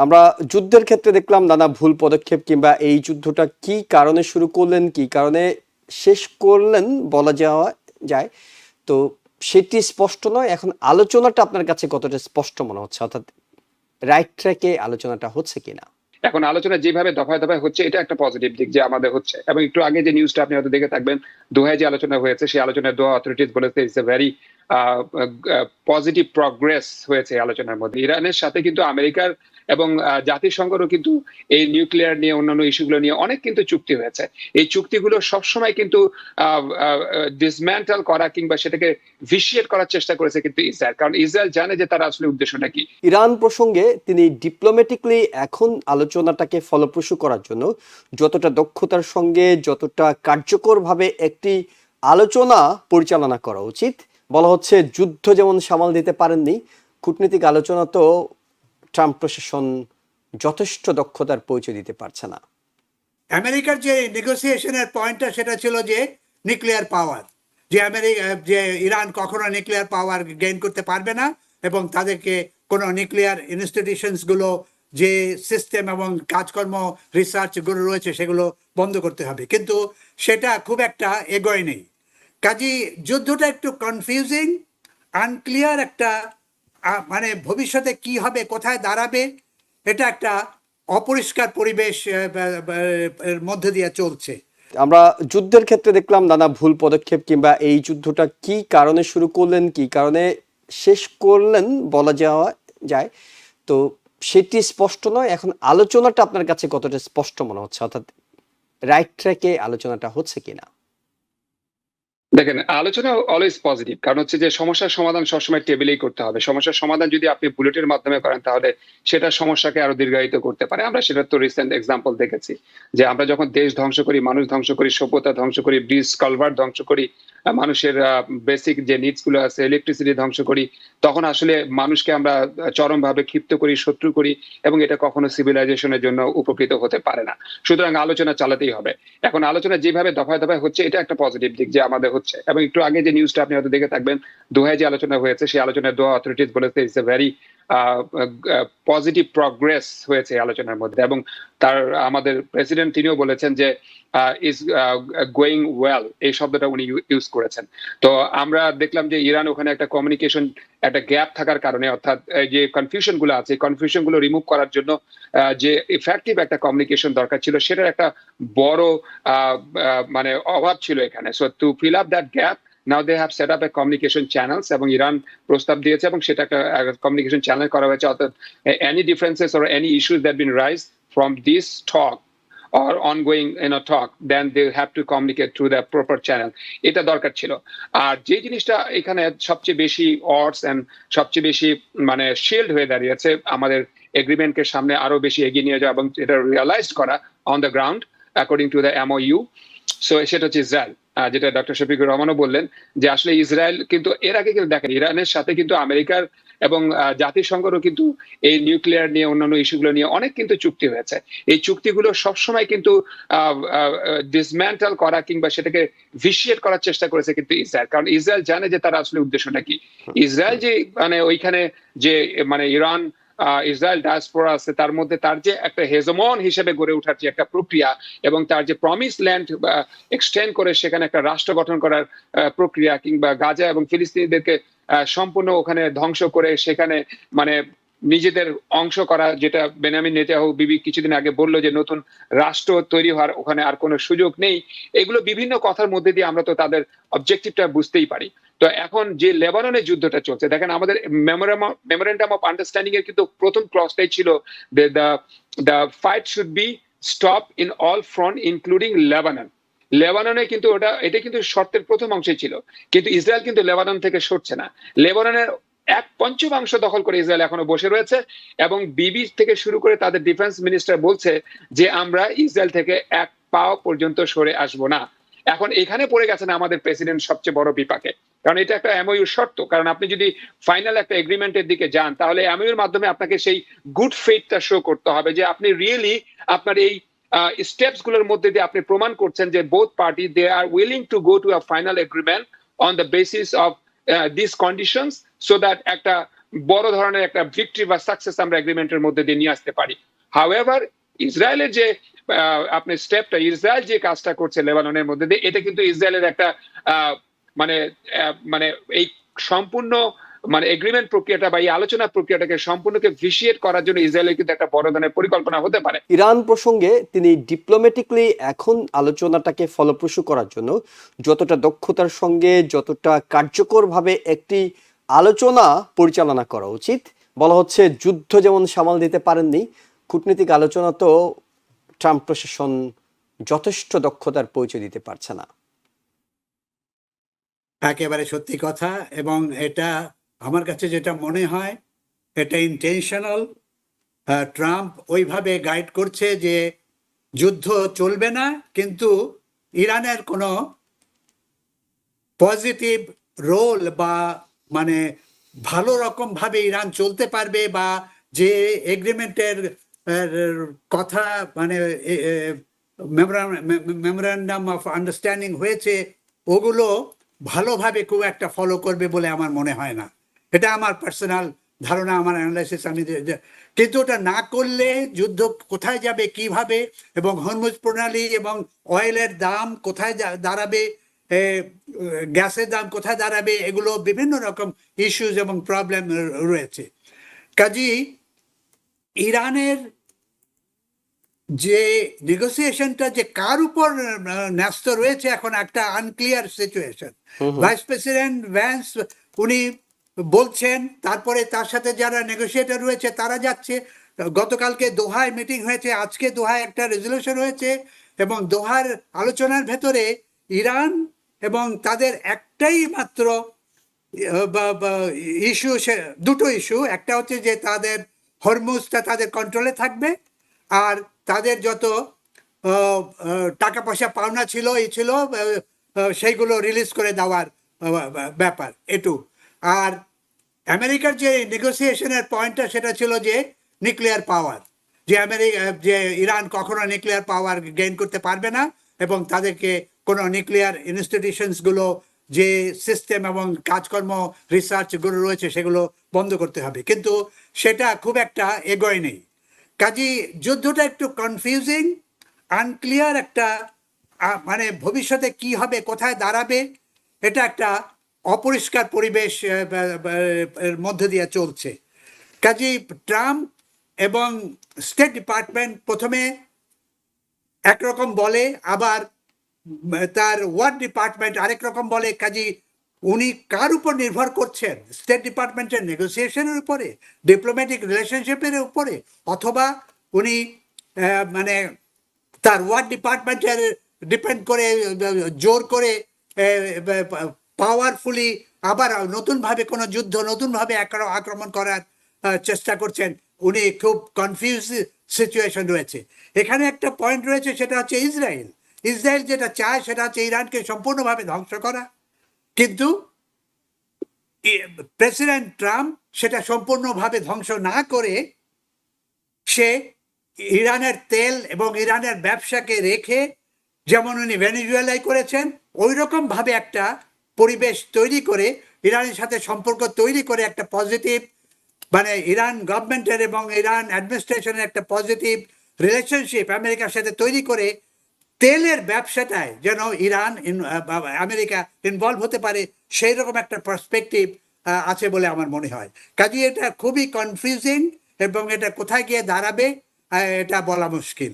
আমরা যুদ্ধের ক্ষেত্রে দেখলাম নানা ভুল পদক্ষেপ কিংবা এই যুদ্ধটা কি কারণে শুরু করলেন, কি কারণে শেষ করলেন বলা যাওয়া যায়। তো সেটি স্পষ্ট নয়। এখন আলোচনাটা আপনার কাছে কতটা স্পষ্ট মনে হচ্ছে, অর্থাৎ রাইট ট্র্যাকে আলোচনাটা হচ্ছে কিনা? এখন আলোচনা যেভাবে দফায় দফায় হচ্ছে এটা একটা পজিটিভ দিক যে আমাদের হচ্ছে। এবং একটু আগে যে নিউজটা আপনি হয়তো দেখে থাকবেন, দোহায় যে আলোচনা হয়েছে সেই আলোচনায় দোহা অথরিটিজ বলেছে it's a very positive progress হয়েছে এই আলোচনার মধ্যে। ইরানের সাথে কিন্তু আমেরিকার এবং জাতিসংঘেরও কিন্তু এই নিউক্লিয়ার নিয়ে অন্যান্য ইস্যুগুলো নিয়ে অনেক কিন্তু চুক্তি হয়েছে। এই চুক্তিগুলো সবসময় কিন্তু ডিসম্যান্টেল করা কিংবা সেটাকে ভিশিয়েট করার চেষ্টা করেছে কিন্তু ইসরায়েল, কারণ ইসরায়েল জানে যে তার আসলে উদ্দেশ্যটা কি। ইরান প্রসঙ্গে তিনি ডিপ্লোম্যাটিকলি এখন আলোচনাটাকে ফলপ্রসূ করার জন্য যতটা দক্ষতার সঙ্গে, যতটা কার্যকরভাবে একটি আলোচনা পরিচালনা করা উচিত, বলা হচ্ছে যুদ্ধ যেমন সামাল দিতে পারেননি, কূটনীতিক আলোচনা তো ট্রাম্প প্রশাসন যথেষ্ট দক্ষতার পরিচয় দিতে পারছে না। আমেরিকার যে নেগোসিয়েশনের পয়েন্টটা সেটা ছিল যে নিউক্লিয়ার পাওয়ার, যে ইরান কখনো নিউক্লিয়ার পাওয়ার গেইন করতে পারবে না এবং তাদেরকে কোনো নিউক্লিয়ার ইনস্টিটিউশনসগুলো যে সিস্টেম এবং কাজকর্ম রিসার্চগুলো রয়েছে সেগুলো বন্ধ করতে হবে, কিন্তু সেটা খুব একটা এগোয় নেই। কাজী যুদ্ধটা একটু কনফিউজিং, আনক্লিয়ার একটা, মানে ভবিষ্যতে কি হবে, কোথায় দাঁড়াবে, এটা একটা অপরিষ্কার পরিবেশ এর মধ্যে দিয়ে চলছে। আমরা যুদ্ধের ক্ষেত্রে দেখলাম নানা ভুল পদক্ষেপ কিংবা এই যুদ্ধটা কি কারণে শুরু করলেন, কি কারণে শেষ করলেন বলা যাওয়া যায়। তো সেটি স্পষ্ট নয়। এখন আলোচনাটা আপনার কাছে কতটা স্পষ্ট মনে হচ্ছে, অর্থাৎ রাইট ট্র্যাকে আলোচনাটা হচ্ছে কিনা? দেখেন, আলোচনা অলওয়েজ পজিটিভ, কারণ হচ্ছে যে সমস্যার সমাধান সবসময় টেবিলেই করতে হবে। সমস্যার সমাধান যদি আপনি বুলেটের মাধ্যমে করেন তাহলে সেটা সমস্যাকে আরো দীর্ঘায়িত করতে পারে। আমরা সেটা তো রিসেন্ট এক্সাম্পল দেখেছি যে আমরা যখন দেশ ধ্বংস করি, মানুষ ধ্বংস করি, সভ্যতা ধ্বংস করি, ব্রিজ কালভার্ট ধ্বংস করি, মানুষের বেসিক যে নিডস গুলো আছে, ইলেকট্রিসিটি ধ্বংস করি, তখন আসলে মানুষকে আমরা চরমভাবে ক্ষিপ্ত করি, শত্রু করি, এবং এটা কখনো সিভিলাইজেশনের জন্য উপকৃত হতে পারে না। সুতরাং আলোচনা চালাতেই হবে। এখন আলোচনা যেভাবে দফায় দফায় হচ্ছে এটা একটা পজিটিভ দিক যে আমাদের হচ্ছে। এবং একটু আগে যে নিউজটা আপনি হয়তো দেখে থাকবেন, দোহায় যে আলোচনা হয়েছে সেই আলোচনায় দোহা অথরিটিজ বলেছে it's a very positive progress হয়েছে এই আলোচনার মধ্যে। এবং তার আমাদের প্রেসিডেন্ট তিনিও বলেছেন যে ইজ গোয়িং ওয়েল, এই শব্দটা উনি ইউজ করেছেন। তো আমরা দেখলাম যে ইরান ওখানে একটা কমিউনিকেশন একটা গ্যাপ থাকার কারণে, অর্থাৎ যে কনফিউশন গুলো আছে, কনফিউশন গুলো রিমুভ করার জন্য যে ইফেক্টিভ একটা কমিউনিকেশন দরকার ছিল, সেটার একটা বড় মানে অভাব ছিল এখানে। So to fill up that gap, now they have set up a communication channels, এবং ইরান প্রস্তাব দিয়েছে এবং সেটা একটা কমিউনিকেশন চ্যানেল করা হয়েছে। অর্থাৎ any differences or any issues that been rise from this talk or ongoing talk, then they have to communicate through the proper channel. এটা দরকার ছিল। আর যে জিনিসটা এখানে সবচেয়ে বেশি অডস এন্ড সবচেয়ে বেশি মানে শিল্ড হয়ে দাঁড়িয়েছে আমাদের এগ্রিমেন্টকে সামনে আরো বেশি এগিয়ে নিয়ে যাওয়া এবং এটা রিয়ালাইজ করা on the ground according to the MOU, so সেটা হচ্ছে ইসরায়েল। যেটা ডক্টর শফিকুর রহমানও বললেন যে আসলে ইসরায়েল কিন্তু এর আগে কিন্তু দেখেন ইরানের সাথে কিন্তু আমেরিকার এবং জাতিসংঘেরও কিন্তু এই নিউক্লিয়ার নিয়ে অন্যান্য ইস্যুগুলো নিয়ে অনেক কিন্তু চুক্তি হয়েছে। এই চুক্তিগুলো সবসময় কিন্তু ডিসম্যান্টেল করা কিংবা সেটাকে ভিশিয়েট করার চেষ্টা করেছে কিন্তু ইসরায়েল, কারণ ইসরায়েল জানে যে তার আসলে উদ্দেশ্যটা কি। ইসরায়েল যে মানে ওইখানে যে মানে ইরান ইসরায়েল ডায়াসপোরা আছে, তার মধ্যে তার যে একটা হেজমন হিসেবে গড়ে ওঠার যে একটা প্রক্রিয়া এবং তার যে প্রমিস ল্যান্ড এক্সটেন্ড করে সেখানে একটা রাষ্ট্র গঠন করার প্রক্রিয়া, কিংবা গাজা এবং ফিলিস্তিনিদেরকে সম্পূর্ণ ওখানে ধ্বংস করে সেখানে মানে নিজেদের অংশ করা, যেটা বেনিয়ামিন নেতানিয়াহু বিবি কিছুদিন আগে বললো যে নতুন রাষ্ট্র তৈরি হওয়ার ওখানে আর কোনো সুযোগ নেই। এগুলো বিভিন্ন কথার মধ্যে দিয়ে আমরা তো তাদের অবজেক্টিভটা বুঝতেই পারি। তো এখন যে লেবাননের যুদ্ধটা চলছে, দেখেন আমাদের মেমোরেন্ডাম অফ আন্ডারস্ট্যান্ডিং এর কিন্তু প্রথম ক্লজটাই ছিল the fight should be stop in all front including Lebanon. লেবাননে কিন্তু এটা কিন্তু শর্তের প্রথম অংশই ছিল, কিন্তু ইসরায়েল কিন্তু লেবানন থেকে সরছে না। লেবাননের 1/5 দখল করে ইসরায়েল এখনো বসে রয়েছে, এবং বিবি থেকে শুরু করে তাদের ডিফেন্স মিনিস্টার বলছে যে আমরা ইসরায়েল থেকে এক পাও পর্যন্ত সরে আসবো না। এখন এখানে পড়ে গেছেন আমাদের প্রেসিডেন্ট সবচেয়ে বড় বিপাকে, কারণ এটা একটা MOU শর্ত। কারণ আপনি যদি ফাইনাল একটা এগ্রিমেন্টের দিকে যান তাহলে MOU এর মাধ্যমে আপনাকে সেই গুড ফেইথটা শো করতে হবে যে আপনি রিয়েলি আপনার এই স্টেপস গুলোর মধ্যে দিয়ে আপনি প্রমাণ করছেন যে both party they are willing to go to a final agreement on the basis of this conditions, so that একটা বড় ধরনের একটা ভিক্টরি বা সাকসেস আমরা এগ্রিমেন্টের মধ্যে দিয়ে নিয়ে আসতে পারি। হাউএভার ইসরায়েলের যে আপনি স্টেপটা, ইসরায়েল যে কাজটা করছে লেবাননের মধ্যে দিয়ে, এটা কিন্তু ইসরায়েলের একটা মানে মানে এই সম্পূর্ণ মানে এগ্রিমেন্ট প্রক্রিয়াটা বা এই আলোচনা প্রক্রিয়াটাকে সম্পূর্ণকে ভিশিয়েট করার জন্য ইসরায়েলের কিন্তু একটা বড় ধরনের পরিকল্পনা হতে পারে। ইরান প্রসঙ্গে তিনি ডিপ্লোম্যাটিকলি এখন আলোচনাটাকে ফলপ্রসূ করার জন্য যতটা দক্ষতার সঙ্গে যতটা কার্যকরভাবে একটি আলোচনা পরিচালনা করা উচিত। বলা হচ্ছে যুদ্ধ যেমন সামাল দিতে পারেননি, কূটনীতিক আলোচনা তো ট্রাম্প প্রশাসন যথেষ্ট দক্ষতার পরিচয় দিতে পারছে না। একেবারে সত্যি কথা, এবং এটা আমার কাছে যেটা মনে হয় এটা ইন্টেনশনাল। ট্রাম্প ওইভাবে গাইড করছে যে যুদ্ধ চলবে না, কিন্তু ইরানের কোনো পজিটিভ রোল বা মানে ভালো রকম ভাবে ইরান চলতে পারবে, বা যে এগ্রিমেন্টের কথা মানে মেমোরান্ডাম অফ আন্ডারস্ট্যান্ডিং হয়েছে ওগুলো ভালোভাবে খুব একটা ফলো করবে বলে আমার মনে হয় না। এটা আমার পার্সোনাল ধারণা, আমার অ্যানালাইসিস। আমি কিন্তু ওটা না করলে যুদ্ধ কোথায় যাবে, কিভাবে, এবং হরমুজ প্রণালী এবং অয়েলের দাম কোথায় দাঁড়াবে, গ্যাসের দাম কোথায় দাঁড়াবে, এগুলো বিভিন্ন রকম ইস্যুস এবং প্রবলেম রয়েছে। কাজেই ইরানের যে নেগোসিয়েশনটা যে কার উপর ন্যস্ত রয়েছে এখন একটা unclear situation. Vice president Vance উনি বলছেন, তারপরে তার সাথে যারা নেগোসিয়েটর রয়েছে তারা যাচ্ছে। গতকালকে দোহায় মিটিং হয়েছে, আজকে দোহায় একটা রেজলিউশন হয়েছে, এবং দোহার আলোচনার ভেতরে ইরান এবং তাদের একটাই মাত্র ইস্যু, দুটো ইস্যু। একটা হচ্ছে যে তাদের হরমুজটা তাদের কন্ট্রোলে থাকবে, আর তাদের যত টাকা পয়সা পাওনা ছিল সেইগুলো রিলিজ করে দেওয়ার ব্যাপার এটু। আর আমেরিকার যে নেগোসিয়েশনের পয়েন্টটা সেটা ছিল যে নিউক্লিয়ার পাওয়ার, যে ইরান কখনো নিউক্লিয়ার পাওয়ার গেইন করতে পারবে না, এবং তাদেরকে কোনো নিউক্লিয়ার ইনস্টিটিউশনসগুলো যে সিস্টেম এবং কাজকর্ম রিসার্চগুলো রয়েছে সেগুলো বন্ধ করতে হবে। কিন্তু সেটা খুব একটা এগোয় নেই। কাজেই যুদ্ধটা একটু কনফিউজিং, আনক্লিয়ার একটা, মানে ভবিষ্যতে কি হবে, কোথায় দাঁড়াবে, এটা একটা অপরিষ্কার পরিবেশ এর মধ্যে দিয়ে চলছে। কাজেই ট্রাম্প এবং স্টেট ডিপার্টমেন্ট প্রথমে একরকম বলে, আবার তার ওয়ার ডিপার্টমেন্ট আরেক রকম বলে। কাজেই উনি কার উপর নির্ভর করছেন? স্টেট ডিপার্টমেন্টের নেগোসিয়েশনের উপরে, ডিপ্লোম্যাটিক রিলেশনশিপের উপরে, অথবা উনি মানে তার ওয়ার ডিপার্টমেন্টের ডিপেন্ড করে জোর করে পাওয়ারফুলি আবার নতুনভাবে কোনো যুদ্ধ, নতুনভাবে আক্রমণ করার চেষ্টা করছেন? উনি খুব কনফিউজ সিচুয়েশন রয়েছে। এখানে একটা পয়েন্ট রয়েছে, সেটা হচ্ছে ইসরায়েল যেটা চায় সেটা হচ্ছে ইরানকে সম্পূর্ণভাবে ধ্বংস করা, কিন্তু প্রেসিডেন্ট ট্রাম্প সেটা সম্পূর্ণভাবে ধ্বংস না করে সে ইরানের তেল এবং ইরানের ব্যবসাকে রেখে, যেমন উনি ভেনেজুয়েলায় করেছেন, ওই রকম ভাবে একটা পরিবেশ তৈরি করে, ইরানের সাথে সম্পর্ক তৈরি করে একটা পজিটিভ, মানে ইরান গভর্নমেন্টের এবং ইরান অ্যাডমিনিস্ট্রেশনের একটা পজিটিভ রিলেশনশিপ আমেরিকার সাথে তৈরি করে তেলের ব্যবসাটায় যেন ইরান আমেরিকা ইনভলভ হতে পারে, সেই রকম একটা পার্সপেক্টিভ আছে বলে আমার মনে হয়। কাজেই এটা খুবই কনফিউজিং, এবং এটা কোথায় গিয়ে দাঁড়াবে এটা বলা মুশকিল।